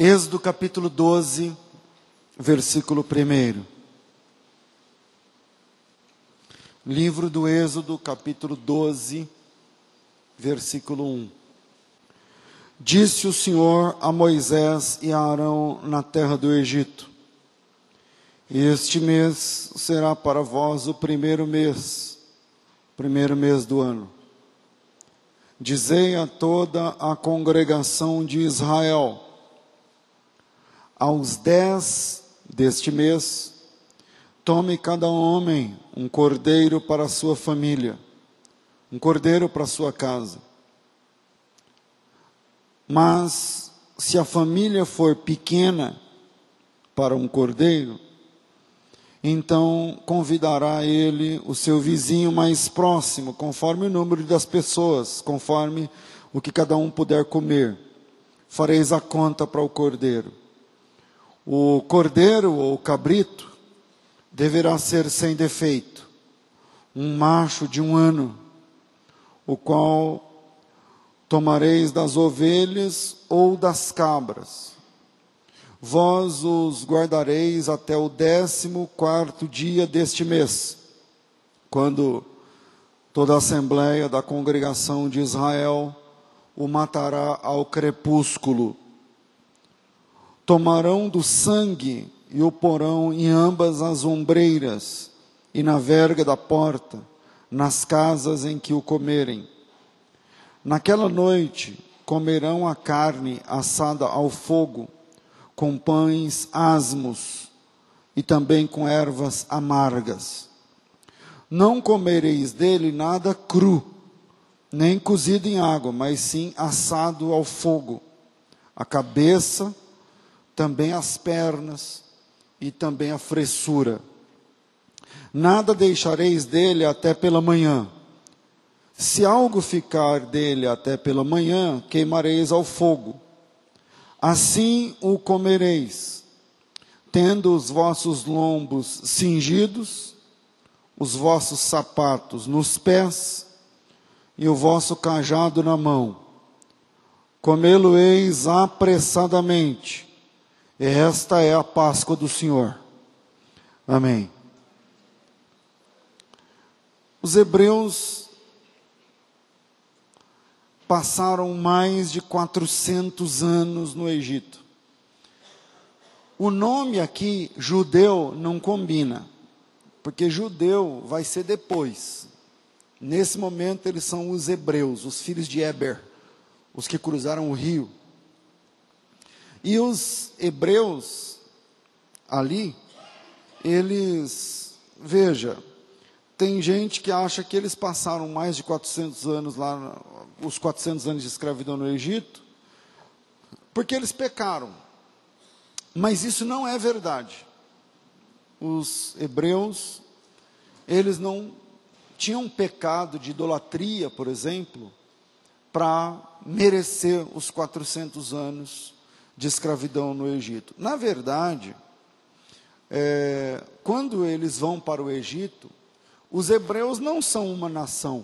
Êxodo capítulo 12, versículo 1. Livro do Êxodo, capítulo 12, versículo 1. Disse o Senhor a Moisés e a Arão na terra do Egito: este mês será para vós o primeiro mês do ano. Dizei a toda a congregação de Israel: aos 10 deste mês, tome cada homem um cordeiro para a sua família, um cordeiro para a sua casa. Mas, se a família for pequena para um cordeiro, então convidará ele o seu vizinho mais próximo, conforme o número das pessoas, conforme o que cada um puder comer. Fareis a conta para o cordeiro. O cordeiro ou cabrito deverá ser sem defeito, um macho de 1 ano, o qual tomareis das ovelhas ou das cabras. Vós os guardareis até o 14º dia deste mês, quando toda a assembleia da congregação de Israel o matará ao crepúsculo. Tomarão do sangue e o porão em ambas as ombreiras e na verga da porta, nas casas em que o comerem. Naquela noite comerão a carne assada ao fogo, com pães asmos e também com ervas amargas. Não comereis dele nada cru, nem cozido em água, mas sim assado ao fogo. A cabeça, também as pernas e também a fressura. Nada deixareis dele até pela manhã. Se algo ficar dele até pela manhã, queimareis ao fogo. Assim o comereis, tendo os vossos lombos cingidos, os vossos sapatos nos pés e o vosso cajado na mão. Comê-lo-eis apressadamente. Esta é a Páscoa do Senhor. Amém. Os hebreus passaram mais de 400 anos no Egito. O nome aqui, judeu, não combina, porque judeu vai ser depois. Nesse momento eles são os hebreus, os filhos de Eber, os que cruzaram o rio. E os hebreus ali, eles, veja, tem gente que acha que eles passaram mais de 400 anos lá, os 400 anos de escravidão no Egito, porque eles pecaram. Mas isso não é verdade. Os hebreus, eles não tinham pecado de idolatria, por exemplo, para merecer os 400 anos de escravidão no Egito. Na verdade, quando eles vão para o Egito, os hebreus não são uma nação,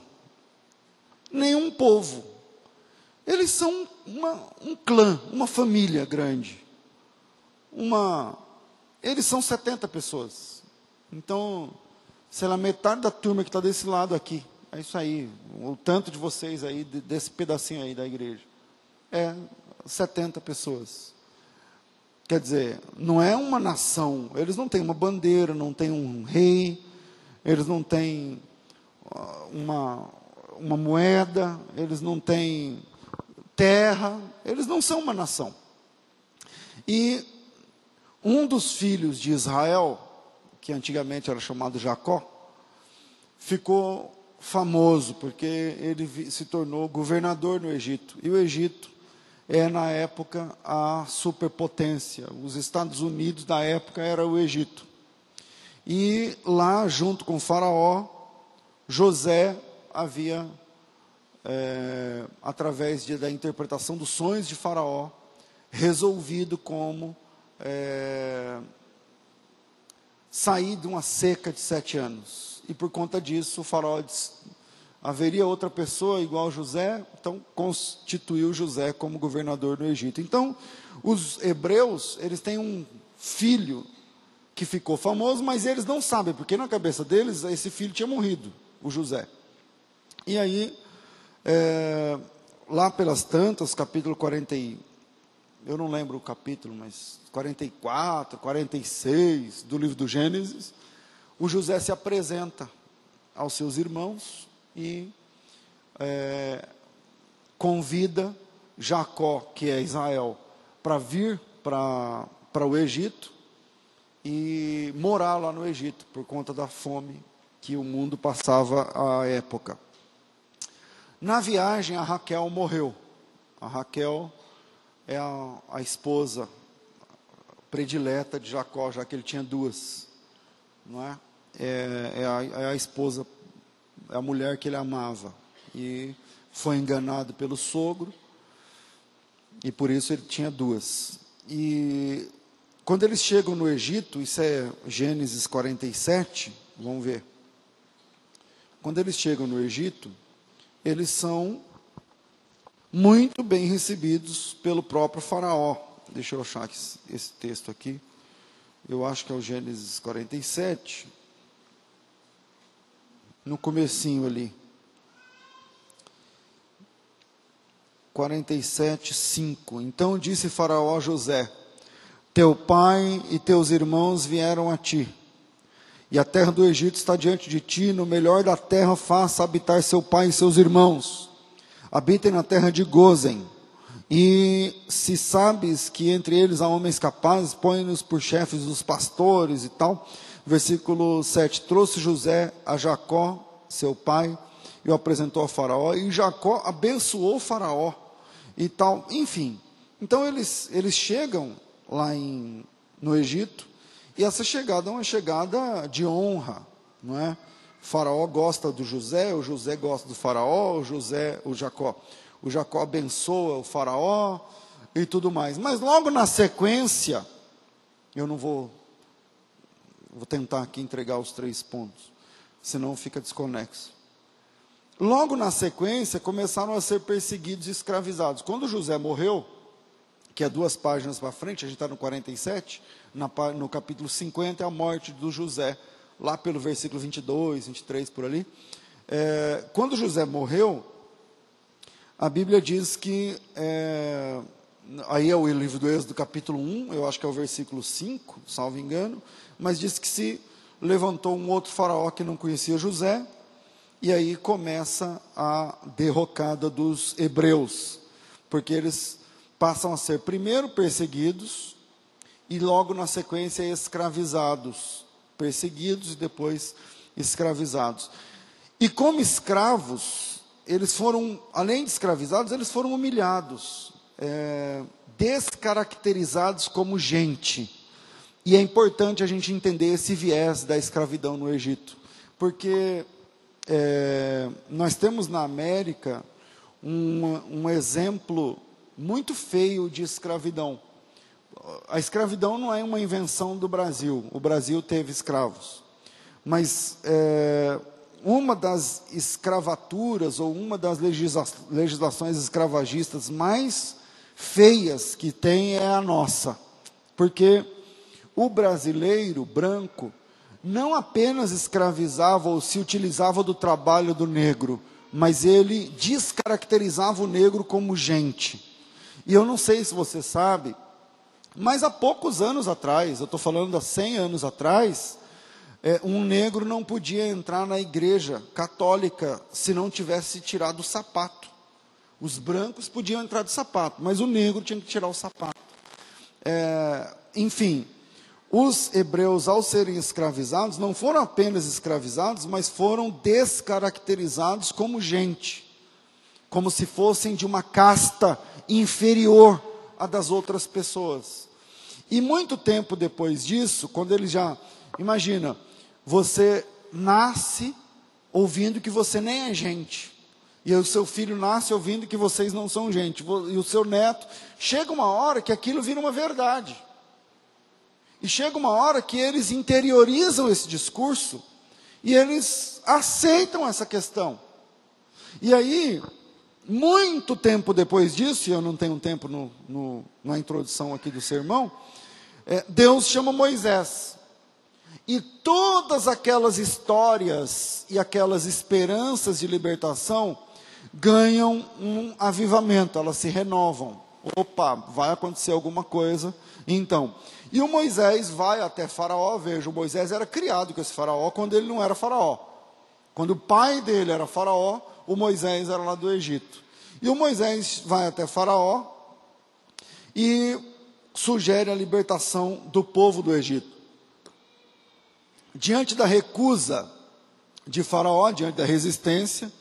nem um povo. Eles são um clã, uma família grande. Eles são 70 pessoas. Então, sei lá, metade da turma que está desse lado aqui. É isso aí, o tanto de vocês aí, desse pedacinho aí da igreja. 70 pessoas. Quer dizer, não é uma nação. Eles não têm uma bandeira, não têm um rei, eles não têm uma moeda, eles não têm terra, eles não são uma nação. E um dos filhos de Israel, que antigamente era chamado Jacó, ficou famoso porque ele se tornou governador no Egito. E o Egito na época, a superpotência. Os Estados Unidos da época era o Egito. E lá, junto com o faraó, José havia, através da interpretação dos sonhos de faraó, resolvido como sair de uma seca de 7 anos. E por conta disso, o faraó haveria outra pessoa igual a José, então constituiu José como governador do Egito. Então, os hebreus, eles têm um filho que ficou famoso, mas eles não sabem, porque na cabeça deles, esse filho tinha morrido, o José. E aí, lá pelas tantas, capítulo 40, eu não lembro o capítulo, mas 44, 46 do livro do Gênesis, o José se apresenta aos seus irmãos e convida Jacó, que é Israel, para vir para o Egito e morar lá no Egito, por conta da fome que o mundo passava à época. Na viagem, a Raquel morreu. A Raquel é a esposa predileta de Jacó, já que ele tinha duas, não é? É a esposa, é a mulher que ele amava, e foi enganado pelo sogro, e por isso ele tinha duas. E quando eles chegam no Egito, isso é Gênesis 47, vamos ver. Quando eles chegam no Egito, eles são muito bem recebidos pelo próprio faraó. Deixa eu achar esse texto aqui. Eu acho que é o Gênesis 47. No comecinho ali. 47, 5. Então disse Faraó a José: teu pai e teus irmãos vieram a ti, e a terra do Egito está diante de ti. No melhor da terra faça habitar seu pai e seus irmãos. Habitem na terra de Gósen. E se sabes que entre eles há homens capazes, põe-nos por chefes dos pastores e tal. Versículo 7. Trouxe José a Jacó, seu pai, e o apresentou a Faraó. E Jacó abençoou Faraó e tal. Enfim, então eles chegam lá no Egito. E essa chegada é uma chegada de honra, não é? O faraó gosta do José, o José gosta do faraó, o Jacó abençoa o faraó e tudo mais. Mas logo na sequência, eu não vou tentar aqui entregar os 3 pontos, senão fica desconexo. Logo na sequência, começaram a ser perseguidos e escravizados. Quando José morreu, que é 2 páginas para frente, a gente está no 47, no capítulo 50, é a morte do José, lá pelo versículo 22, 23, por ali. Quando José morreu, a Bíblia diz que, aí é o livro do Êxodo, capítulo 1, eu acho que é o versículo 5, salvo engano, mas diz que se levantou um outro faraó que não conhecia José, e aí começa a derrocada dos hebreus, porque eles passam a ser primeiro perseguidos e logo na sequência escravizados, perseguidos e depois escravizados. E como escravos, eles foram, além de escravizados, eles foram humilhados, descaracterizados como gente. E é importante a gente entender esse viés da escravidão no Egito, porque nós temos na América um exemplo muito feio de escravidão. A escravidão não é uma invenção do Brasil. O Brasil teve escravos. Mas uma das escravaturas, ou uma das legislações escravagistas mais feias que tem é a nossa. Porque o brasileiro branco não apenas escravizava ou se utilizava do trabalho do negro, mas ele descaracterizava o negro como gente. E eu não sei se você sabe, mas há poucos anos atrás, eu estou falando há 100 anos atrás, um negro não podia entrar na igreja católica se não tivesse tirado o sapato. Os brancos podiam entrar de sapato, mas o negro tinha que tirar o sapato. Enfim, os hebreus, ao serem escravizados, não foram apenas escravizados, mas foram descaracterizados como gente, como se fossem de uma casta inferior à das outras pessoas. E muito tempo depois disso, quando ele já, imagina, você nasce ouvindo que você nem é gente, e o seu filho nasce ouvindo que vocês não são gente, e o seu neto, chega uma hora que aquilo vira uma verdade, e chega uma hora que eles interiorizam esse discurso, e eles aceitam essa questão. E aí, muito tempo depois disso, e eu não tenho tempo na introdução aqui do sermão, Deus chama Moisés. E todas aquelas histórias e aquelas esperanças de libertação ganham um avivamento, elas se renovam. Opa, vai acontecer alguma coisa. Então, e o Moisés vai até Faraó. Veja, o Moisés era criado com esse Faraó quando ele não era Faraó. Quando o pai dele era Faraó, o Moisés era lá do Egito. E o Moisés vai até Faraó e sugere a libertação do povo do Egito. Diante da recusa de Faraó, diante da resistência,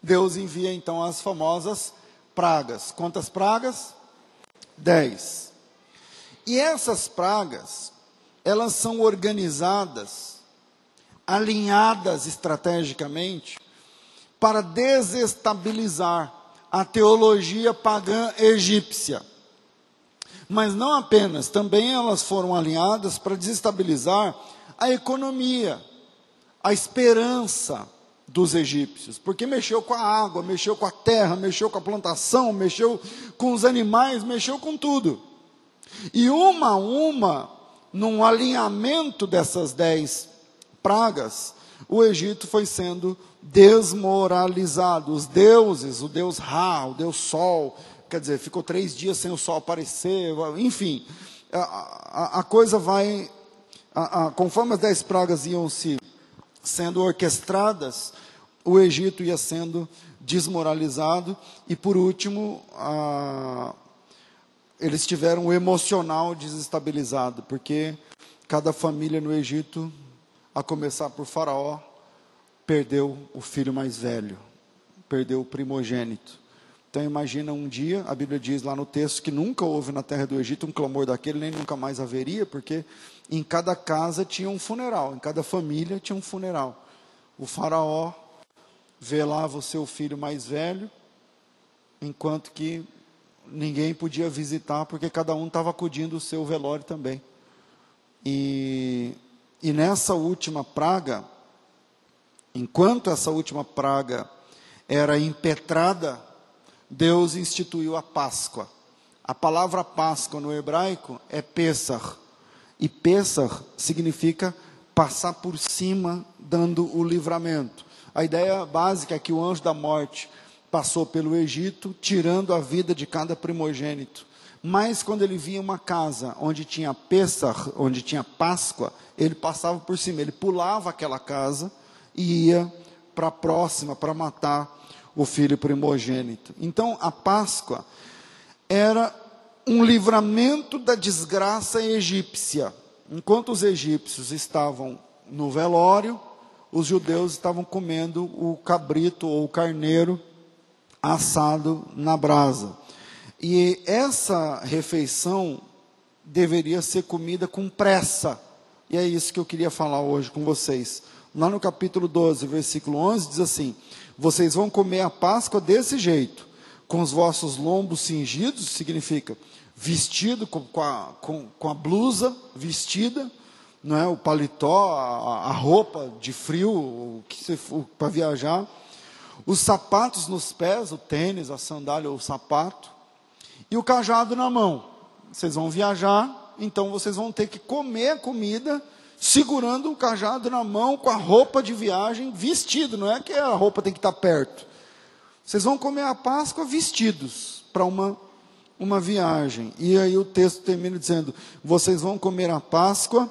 Deus envia então as famosas pragas. Quantas pragas? 10. E essas pragas, elas são organizadas, alinhadas estrategicamente, para desestabilizar a teologia pagã egípcia. Mas não apenas, também elas foram alinhadas para desestabilizar a economia, a esperança dos egípcios, porque mexeu com a água, mexeu com a terra, mexeu com a plantação, mexeu com os animais, mexeu com tudo. E uma a uma, num alinhamento dessas 10 pragas, o Egito foi sendo desmoralizado. Os deuses, o deus Ra, o deus Sol, quer dizer, ficou 3 dias sem o sol aparecer, enfim, a coisa vai, conforme as 10 pragas iam se sendo orquestradas, o Egito ia sendo desmoralizado, e por último, eles tiveram o emocional desestabilizado, porque cada família no Egito, a começar por Faraó, perdeu o filho mais velho, perdeu o primogênito. Então imagina um dia, a Bíblia diz lá no texto que nunca houve na terra do Egito um clamor daquele, nem nunca mais haveria, porque em cada casa tinha um funeral, em cada família tinha um funeral. O faraó velava o seu filho mais velho, enquanto que ninguém podia visitar, porque cada um estava acudindo o seu velório também. E nessa última praga, enquanto essa última praga era impetrada, Deus instituiu a Páscoa. A palavra Páscoa no hebraico é Pessach. E Pessach significa passar por cima, dando o livramento. A ideia básica é que o anjo da morte passou pelo Egito, tirando a vida de cada primogênito. Mas quando ele via uma casa onde tinha Pessach, onde tinha Páscoa, ele passava por cima, ele pulava aquela casa e ia para a próxima, para matar o filho primogênito. Então, a Páscoa era um livramento da desgraça egípcia. Enquanto os egípcios estavam no velório, os judeus estavam comendo o cabrito ou o carneiro assado na brasa. E essa refeição deveria ser comida com pressa. E é isso que eu queria falar hoje com vocês. Lá no capítulo 12, versículo 11, diz assim: vocês vão comer a Páscoa desse jeito, com os vossos lombos cingidos, significa vestido, com a blusa vestida, não é? O paletó, a roupa de frio, para viajar, os sapatos nos pés, o tênis, a sandália ou o sapato, e o cajado na mão. Vocês vão viajar, então vocês vão ter que comer a comida segurando o cajado na mão, com a roupa de viagem, vestido, não é que a roupa tem que estar perto. Vocês vão comer a Páscoa vestidos para uma viagem. E aí o texto termina dizendo: vocês vão comer a Páscoa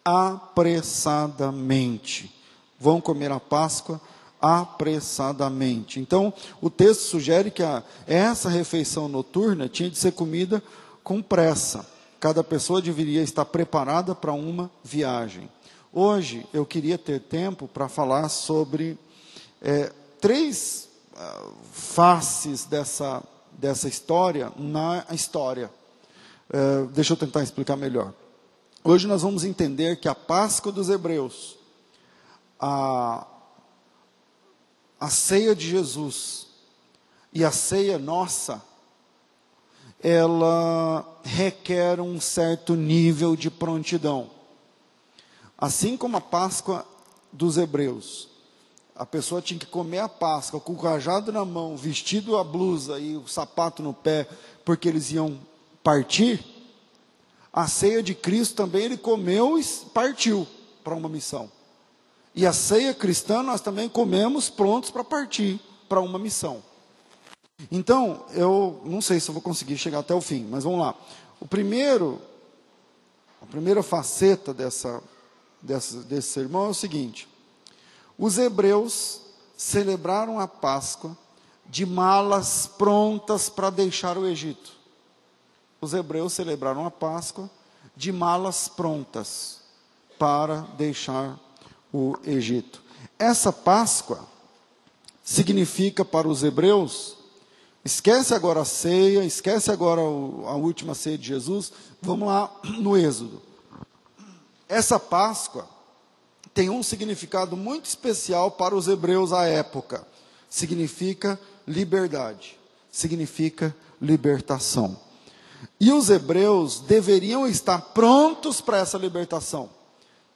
apressadamente. Vão comer a Páscoa apressadamente. Então, o texto sugere que essa refeição noturna tinha de ser comida com pressa. Cada pessoa deveria estar preparada para uma viagem. Hoje, eu queria ter tempo para falar sobre 3 faces dessa história na história. Deixa eu tentar explicar melhor. Hoje nós vamos entender que a Páscoa dos hebreus, a ceia de Jesus e a ceia nossa, ela requer um certo nível de prontidão. Assim como a Páscoa dos hebreus a pessoa tinha que comer a Páscoa com o cajado na mão, vestido a blusa e o sapato no pé, porque eles iam partir, a ceia de Cristo também ele comeu e partiu para uma missão. E a ceia cristã nós também comemos prontos para partir para uma missão. Então, eu não sei se eu vou conseguir chegar até o fim, mas vamos lá. A primeira faceta desse sermão é o seguinte: os hebreus celebraram a Páscoa de malas prontas para deixar o Egito. Os hebreus celebraram a Páscoa de malas prontas para deixar o Egito. Essa Páscoa significa para os hebreus, esquece agora a ceia, esquece agora a última ceia de Jesus, vamos lá no Êxodo. Essa Páscoa tem um significado muito especial para os hebreus à época. Significa liberdade, significa libertação. E os hebreus deveriam estar prontos para essa libertação.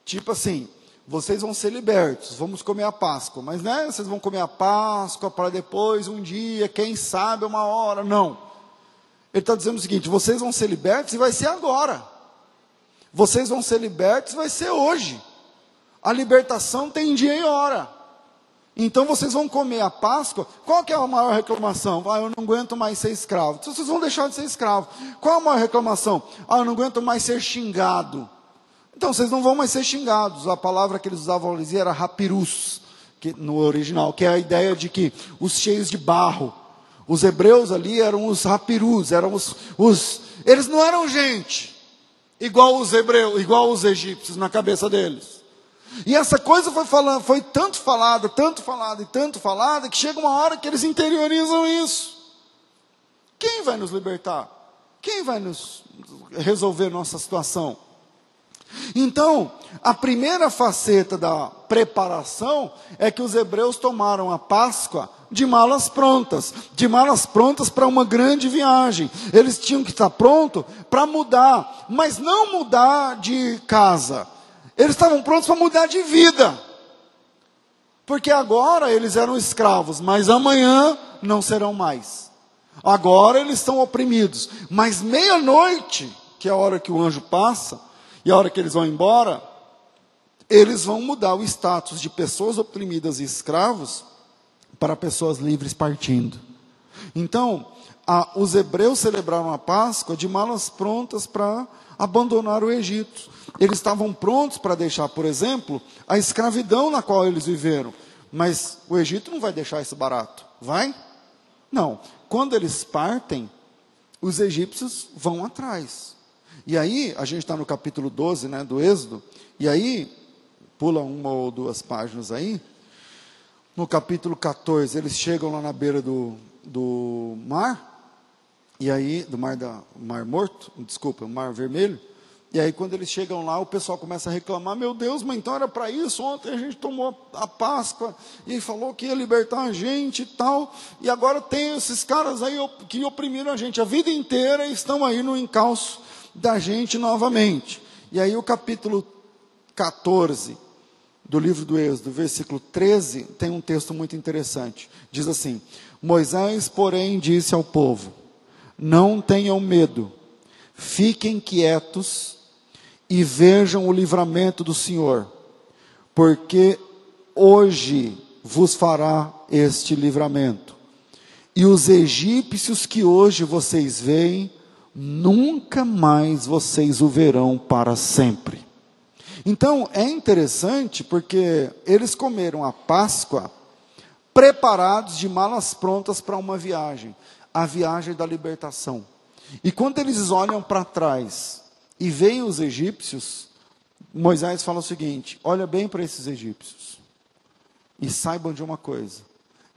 Tipo assim, vocês vão ser libertos, vamos comer a Páscoa. Mas né, vocês vão comer a Páscoa para depois, um dia, quem sabe, uma hora. Não. Ele está dizendo o seguinte: vocês vão ser libertos e vai ser agora. Vocês vão ser libertos e vai ser hoje. A libertação tem dia e hora. Então vocês vão comer a Páscoa. Qual que é a maior reclamação? Eu não aguento mais ser escravo. Então vocês vão deixar de ser escravo. Qual a maior reclamação? Eu não aguento mais ser xingado. Então vocês não vão mais ser xingados. A palavra que eles usavam ali era rapirus, que, no original, que é a ideia de que os cheios de barro. Os hebreus ali eram os rapirus, eram eles não eram gente igual os hebreus, igual os egípcios na cabeça deles. E essa coisa foi tanto falada, que chega uma hora que eles interiorizam isso. Quem vai nos libertar? Quem vai nos resolver nossa situação? Então, a primeira faceta da preparação é que os hebreus tomaram a Páscoa de malas prontas para uma grande viagem. Eles tinham que estar prontos para mudar, mas não mudar de casa. Eles estavam prontos para mudar de vida. Porque agora eles eram escravos, mas amanhã não serão mais. Agora eles estão oprimidos, mas meia-noite, que é a hora que o anjo passa, e a hora que eles vão embora, eles vão mudar o status de pessoas oprimidas e escravos para pessoas livres partindo. Então, os hebreus celebraram a Páscoa de malas prontas para abandonar o Egito. Eles estavam prontos para deixar, por exemplo, a escravidão na qual eles viveram. Mas o Egito não vai deixar isso barato, vai? Não. Quando eles partem, os egípcios vão atrás. E aí, a gente está no capítulo 12, né, do Êxodo, e aí, pula uma ou duas páginas aí, no capítulo 14, eles chegam lá na beira do mar, e aí, do Mar Morto, desculpa, o Mar Vermelho, e aí quando eles chegam lá, o pessoal começa a reclamar: meu Deus, mas então era para isso, ontem a gente tomou a Páscoa, e falou que ia libertar a gente e tal, e agora tem esses caras aí que oprimiram a gente a vida inteira e estão aí no encalço da gente novamente. E aí o capítulo 14 do livro do Êxodo, versículo 13, tem um texto muito interessante. Diz assim: Moisés, porém, disse ao povo: não tenham medo, fiquem quietos e vejam o livramento do Senhor, porque hoje vos fará este livramento. E os egípcios que hoje vocês veem, nunca mais vocês o verão para sempre. Então, é interessante porque eles comeram a Páscoa preparados de malas prontas para uma viagem, a viagem da libertação. E quando eles olham para trás e veem os egípcios, Moisés fala o seguinte: olha bem para esses egípcios e saibam de uma coisa: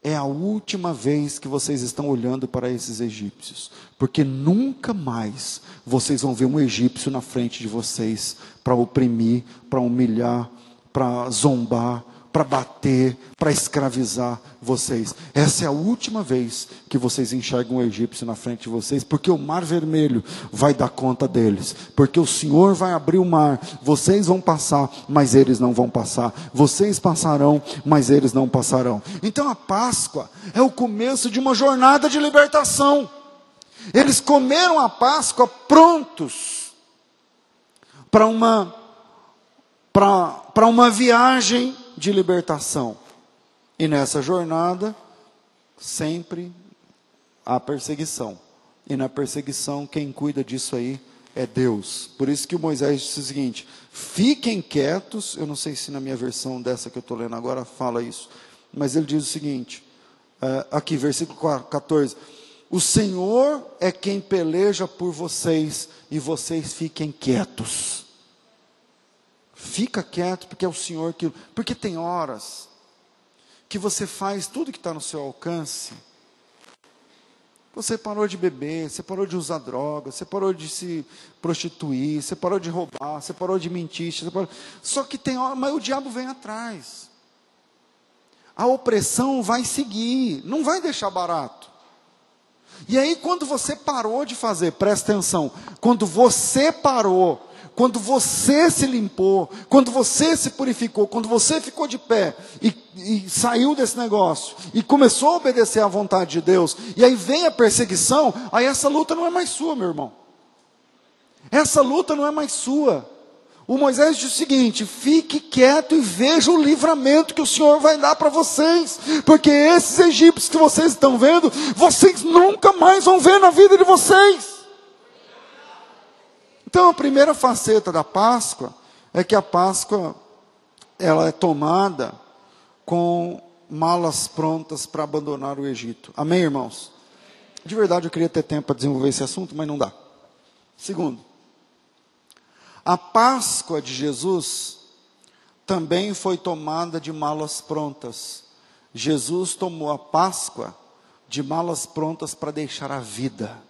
é a última vez que vocês estão olhando para esses egípcios, porque nunca mais vocês vão ver um egípcio na frente de vocês para oprimir, para humilhar, para zombar, para bater, para escravizar vocês. Essa é a última vez que vocês enxergam o egípcio na frente de vocês, porque o mar vermelho vai dar conta deles, porque o Senhor vai abrir o mar, vocês vão passar, mas eles não vão passar, vocês passarão, mas eles não passarão. Então a Páscoa é o começo de uma jornada de libertação. Eles comeram a Páscoa prontos para uma viagem de libertação. E nessa jornada, sempre há perseguição. E na perseguição, quem cuida disso aí é Deus. Por isso que o Moisés disse o seguinte: fiquem quietos. Eu não sei se na minha versão dessa que eu estou lendo agora fala isso, mas ele diz o seguinte, aqui, versículo 14: o Senhor é quem peleja por vocês, e vocês fiquem quietos. Fica quieto, porque é o Senhor que... Porque tem horas que você faz tudo que está no seu alcance. Você parou de beber, você parou de usar droga, você parou de se prostituir, você parou de roubar, você parou de mentir. Só que tem hora, mas o diabo vem atrás. A opressão vai seguir, não vai deixar barato. E aí quando você parou de fazer, presta atenção, quando você parou, quando você se limpou, quando você se purificou, quando você ficou de pé e saiu desse negócio e começou a obedecer à vontade de Deus, e aí vem a perseguição, aí essa luta não é mais sua, meu irmão. Essa luta não é mais sua. O Moisés diz o seguinte: fique quieto e veja o livramento que o Senhor vai dar para vocês, porque esses egípcios que vocês estão vendo, vocês nunca mais vão ver na vida de vocês. Então a primeira faceta da Páscoa é que a Páscoa ela é tomada com malas prontas para abandonar o Egito. Amém, irmãos? De verdade eu queria ter tempo para desenvolver esse assunto, mas não dá. Segundo, a Páscoa de Jesus também foi tomada de malas prontas. Jesus tomou a Páscoa de malas prontas para deixar a vida.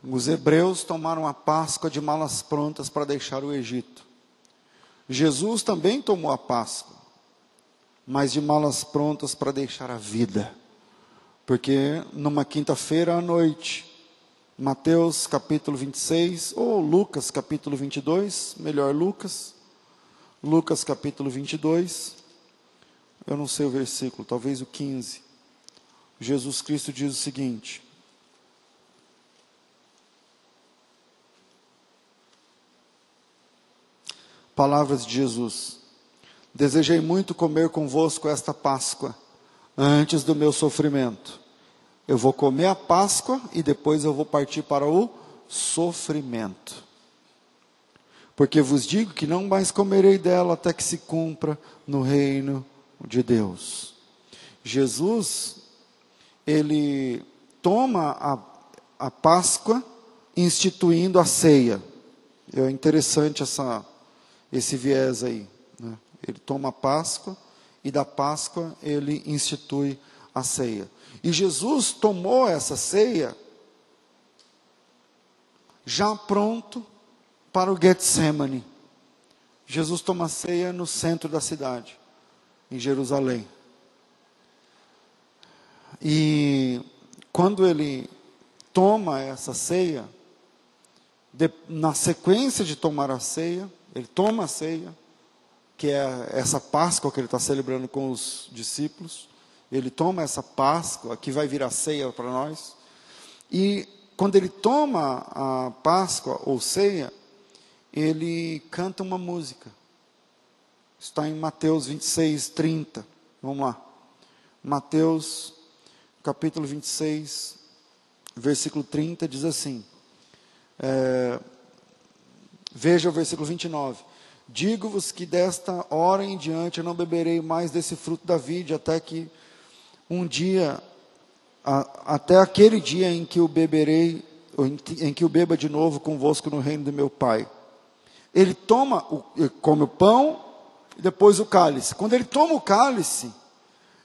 Os hebreus tomaram a Páscoa de malas prontas para deixar o Egito. Jesus também tomou a Páscoa, mas de malas prontas para deixar a vida. Porque numa quinta-feira à noite, Mateus capítulo 26, ou Lucas capítulo 22, melhor Lucas capítulo 22, eu não sei o versículo, talvez o 15. Jesus Cristo diz o seguinte: palavras de Jesus: desejei muito comer convosco esta Páscoa, antes do meu sofrimento. Eu vou comer a Páscoa e depois eu vou partir para o sofrimento. Porque vos digo que não mais comerei dela até que se cumpra no reino de Deus. Jesus, ele toma a Páscoa instituindo a ceia. É interessante esse viés aí, né? Ele toma a Páscoa e da Páscoa ele institui a ceia. E Jesus tomou essa ceia já pronto para o Getsemane. Jesus toma a ceia no centro da cidade, em Jerusalém. E quando ele toma essa ceia, na sequência de tomar a ceia, ele toma a ceia, que é essa Páscoa que ele está celebrando com os discípulos. Ele toma essa Páscoa, que vai virar ceia para nós. E quando ele toma a Páscoa ou ceia, ele canta uma música. Está em Mateus 26, 30. Vamos lá. Mateus, capítulo 26, versículo 30, diz assim. Veja o versículo 29. Digo-vos que desta hora em diante eu não beberei mais desse fruto da vide, até que um dia, até aquele dia em que o beberei, em que o beba de novo convosco no reino do meu Pai. Ele come o pão e depois o cálice. Quando ele toma o cálice,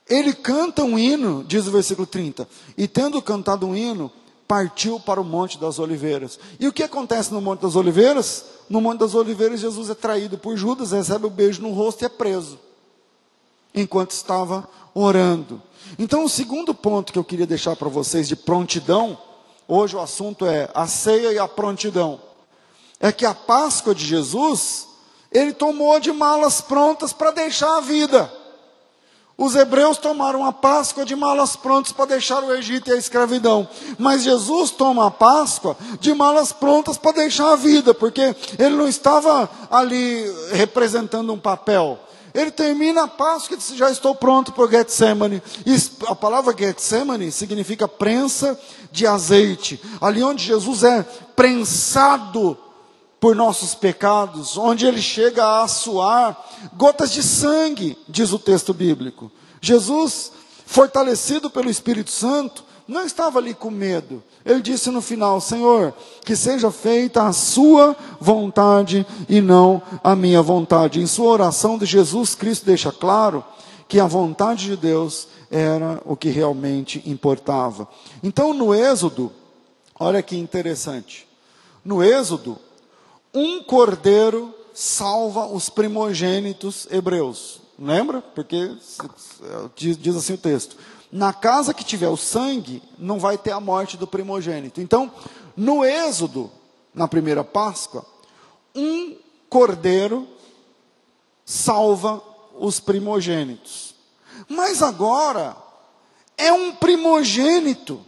ele canta um hino, diz o versículo 30. E tendo cantado um hino, partiu para o Monte das Oliveiras. E o que acontece no Monte das Oliveiras? no Monte das Oliveiras, Jesus é traído por Judas, recebe o beijo no rosto e é preso, enquanto estava orando. Então, o segundo ponto que eu queria deixar para vocês de prontidão, hoje o assunto é a ceia e a prontidão, é que a Páscoa de Jesus, ele tomou de malas prontas para deixar a vida. Os hebreus tomaram a Páscoa de malas prontas para deixar o Egito e a escravidão. Mas Jesus toma a Páscoa de malas prontas para deixar a vida, porque ele não estava ali representando um papel. Ele termina a Páscoa e diz: já estou pronto para o Getsemane. E a palavra Getsemane significa prensa de azeite. Ali onde Jesus é prensado por nossos pecados, onde ele chega a suar gotas de sangue, diz o texto bíblico. Jesus, fortalecido pelo Espírito Santo, não estava ali com medo. Ele disse no final: Senhor, que seja feita a sua vontade e não a minha vontade. Em sua oração, de Jesus Cristo deixa claro que a vontade de Deus era o que realmente importava. Então, no Êxodo, olha que interessante, no Êxodo, um cordeiro salva os primogênitos hebreus. Lembra? Porque diz assim o texto: na casa que tiver o sangue, não vai ter a morte do primogênito. Então, no Êxodo, na primeira Páscoa, um cordeiro salva os primogênitos. Mas agora, é um primogênito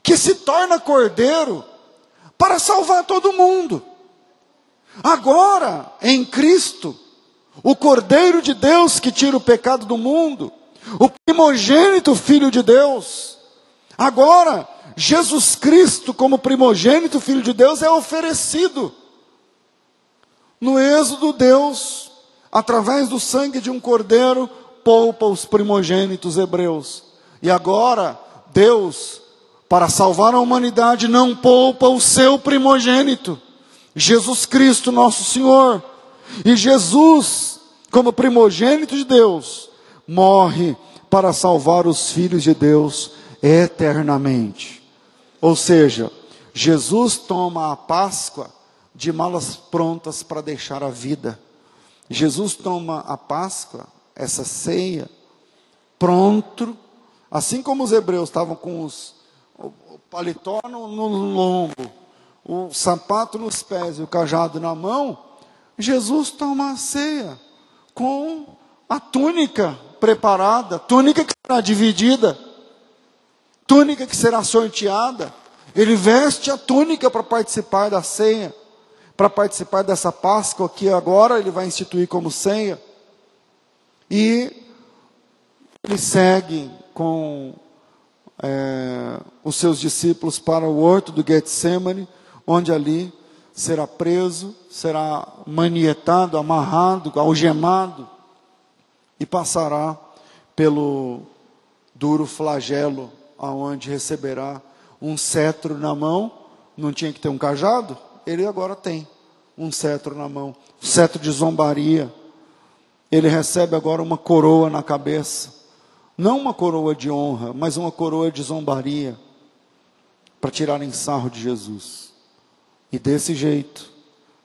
que se torna cordeiro para salvar todo mundo. Agora, em Cristo, o Cordeiro de Deus que tira o pecado do mundo, o primogênito Filho de Deus, agora, Jesus Cristo como primogênito Filho de Deus é oferecido. No Êxodo, Deus, através do sangue de um cordeiro, poupa os primogênitos hebreus. E agora, Deus, para salvar a humanidade, não poupa o seu primogênito, Jesus Cristo, nosso Senhor. E Jesus, como primogênito de Deus, morre para salvar os filhos de Deus eternamente. Ou seja, Jesus toma a Páscoa de malas prontas para deixar a vida. Jesus toma a Páscoa, essa ceia, pronto, assim como os hebreus estavam com o paletó no lombo, o sapato nos pés e o cajado na mão, Jesus toma a ceia com a túnica preparada, túnica que será dividida, túnica que será sorteada. Ele veste a túnica para participar da ceia, para participar dessa Páscoa que agora ele vai instituir como ceia. E ele segue com os seus discípulos para o horto do Getsemane, onde ali será preso, será manietado, amarrado, algemado, e passará pelo duro flagelo, aonde receberá um cetro na mão. Não tinha que ter um cajado? Ele agora tem um cetro na mão, um cetro de zombaria. Ele recebe agora uma coroa na cabeça, não uma coroa de honra, mas uma coroa de zombaria, para tirarem sarro de Jesus. E desse jeito,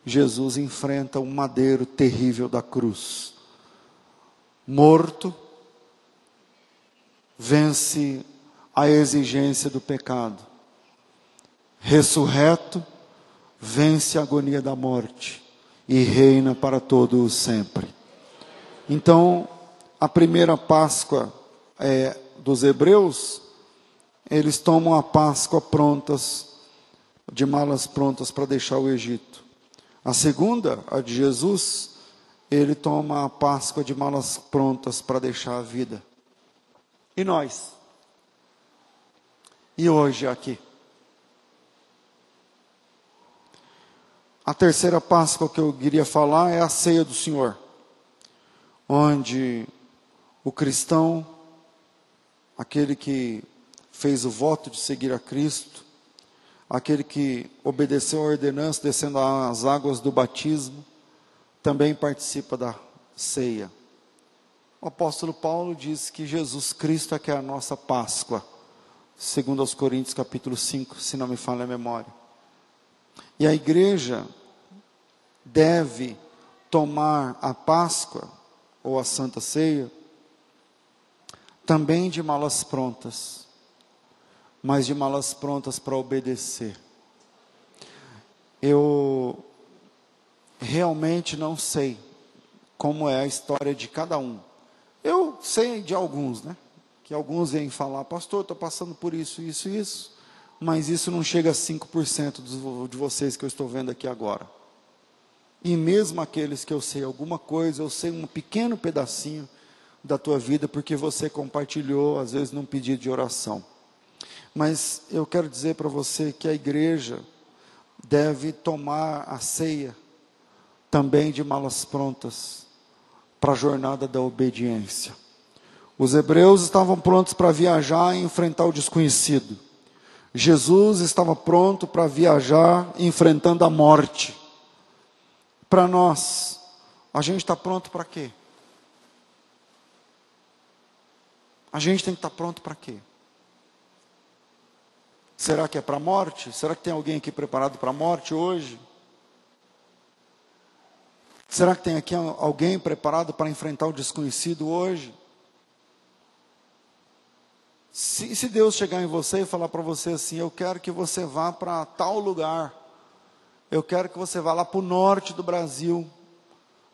Jesus enfrenta o madeiro terrível da cruz. Morto, vence a exigência do pecado. Ressurreto, vence a agonia da morte e reina para todo o sempre. Então, a primeira Páscoa dos hebreus, eles tomam a Páscoa de malas prontas para deixar o Egito. A segunda, a de Jesus, ele toma a Páscoa de malas prontas para deixar a vida. E nós? E hoje aqui? A terceira Páscoa que eu queria falar é a ceia do Senhor, onde o cristão, aquele que fez o voto de seguir a Cristo, aquele que obedeceu a ordenança descendo as águas do batismo, também participa da ceia. O apóstolo Paulo diz que Jesus Cristo é que é a nossa Páscoa, segundo aos Coríntios capítulo 5, se não me falha a memória. E a igreja deve tomar a Páscoa ou a Santa Ceia também de malas prontas, mas de malas prontas para obedecer. Eu realmente não sei como é a história de cada um. Eu sei de alguns, né? Que alguns vêm falar, pastor, estou passando por isso, isso, isso, mas isso não chega a 5% de vocês que eu estou vendo aqui agora. E mesmo aqueles que eu sei alguma coisa, eu sei um pequeno pedacinho da tua vida, porque você compartilhou, às vezes, num pedido de oração. Mas eu quero dizer para você que a igreja deve tomar a ceia também de malas prontas para a jornada da obediência. Os hebreus estavam prontos para viajar e enfrentar o desconhecido. Jesus estava pronto para viajar enfrentando a morte. Para nós, a gente está pronto para quê? A gente tem que estar pronto para quê? Será que é para a morte? Será que tem alguém aqui preparado para a morte hoje? Será que tem aqui alguém preparado para enfrentar o desconhecido hoje? Se Deus chegar em você e falar para você assim, eu quero que você vá para tal lugar, eu quero que você vá lá para o norte do Brasil,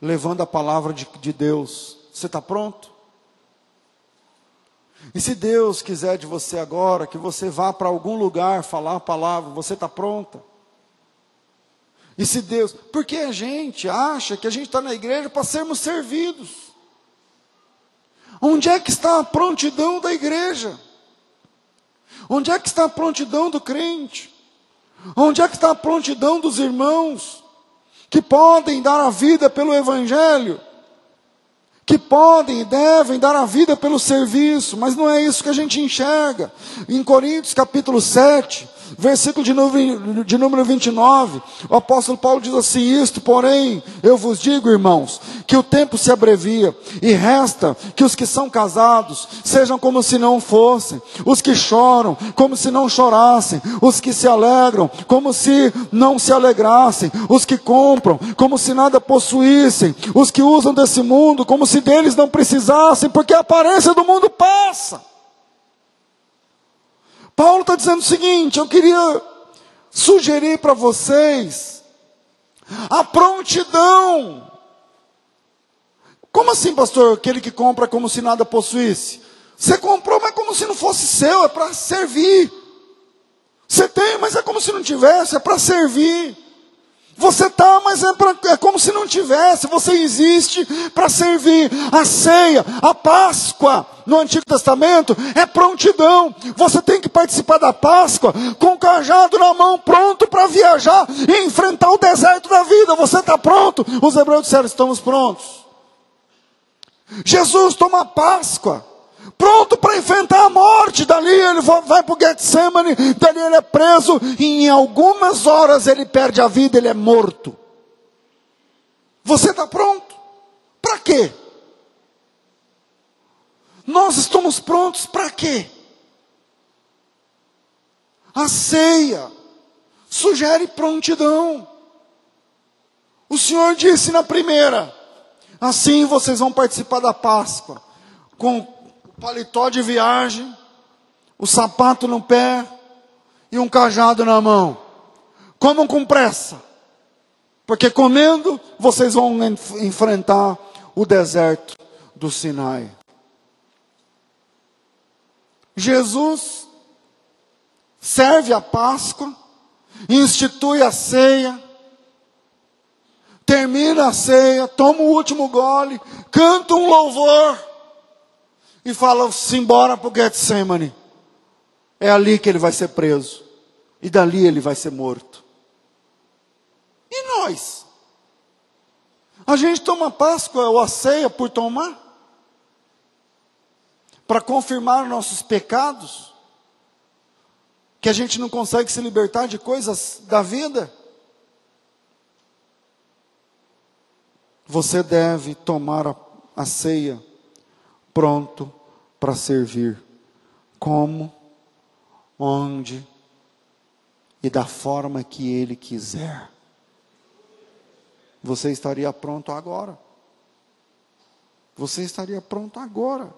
levando a palavra de Deus, você está pronto? E se Deus quiser de você agora, que você vá para algum lugar falar a palavra, você está pronta? E se Deus, porque a gente acha que a gente está na igreja para sermos servidos. Onde é que está a prontidão da igreja? Onde é que está a prontidão do crente? Onde é que está a prontidão dos irmãos que podem dar a vida pelo Evangelho? Que podem e devem dar a vida pelo serviço, mas não é isso que a gente enxerga. Em Coríntios capítulo 7, versículo de número 29, o apóstolo Paulo diz assim, isto, porém, eu vos digo, irmãos, que o tempo se abrevia, e resta que os que são casados sejam como se não fossem, os que choram como se não chorassem, os que se alegram como se não se alegrassem, os que compram como se nada possuíssem, os que usam desse mundo como se deles não precisassem, porque a aparência do mundo passa. Paulo está dizendo o seguinte, eu queria sugerir para vocês a prontidão. Como assim, pastor? Aquele que compra como se nada possuísse? Você comprou, mas como se não fosse seu, é para servir. Você tem, mas é como se não tivesse, é para servir. Você está, mas é como se não tivesse, você existe para servir. A ceia, a Páscoa, no Antigo Testamento, é prontidão. Você tem que participar da Páscoa com o cajado na mão, pronto para viajar e enfrentar o deserto da vida. Você está pronto? Os hebreus disseram, estamos prontos. Jesus toma a Páscoa, pronto para enfrentar a morte. Dali ele vai para o Getsemane, dali ele é preso, e em algumas horas ele perde a vida, ele é morto. Você está pronto? Para quê? Nós estamos prontos para quê? A ceia sugere prontidão. O Senhor disse na primeira, assim vocês vão participar da Páscoa, com paletó de viagem, o sapato no pé e um cajado na mão. Comam com pressa, porque comendo vocês vão enfrentar o deserto do Sinai. Jesus serve a Páscoa, institui a ceia, termina a ceia, toma o último gole, canta um louvor e fala-se embora para o Getsemane. É ali que ele vai ser preso. E dali ele vai ser morto. E nós? A gente toma a Páscoa ou a ceia por tomar? Para confirmar nossos pecados? Que a gente não consegue se libertar de coisas da vida? Você deve tomar a ceia pronto para servir, como, onde e da forma que Ele quiser. você estaria pronto agora. Você estaria pronto agora.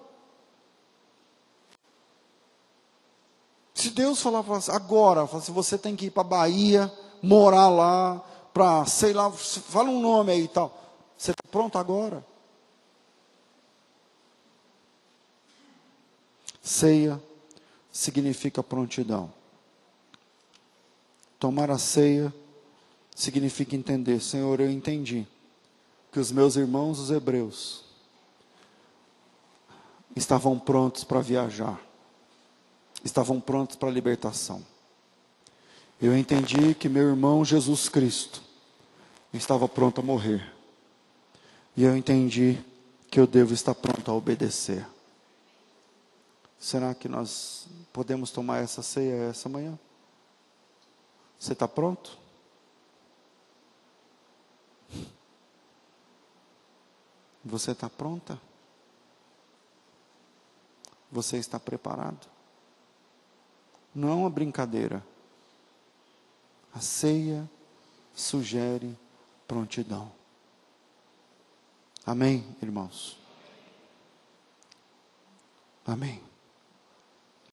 Se Deus falar agora, se você tem que ir para a Bahia, morar lá, para, sei lá, fala um nome aí e tal. Você está pronto agora? Ceia significa prontidão. Tomar a ceia significa entender, Senhor, eu entendi que os meus irmãos, os hebreus, estavam prontos para viajar, estavam prontos para a libertação. Eu entendi que meu irmão Jesus Cristo estava pronto a morrer. E eu entendi que eu devo estar pronto a obedecer. Será que nós podemos tomar essa ceia essa manhã? Você está pronto? Você está pronta? Você está preparado? Não é uma brincadeira. A ceia sugere prontidão. Amém, irmãos? Amém.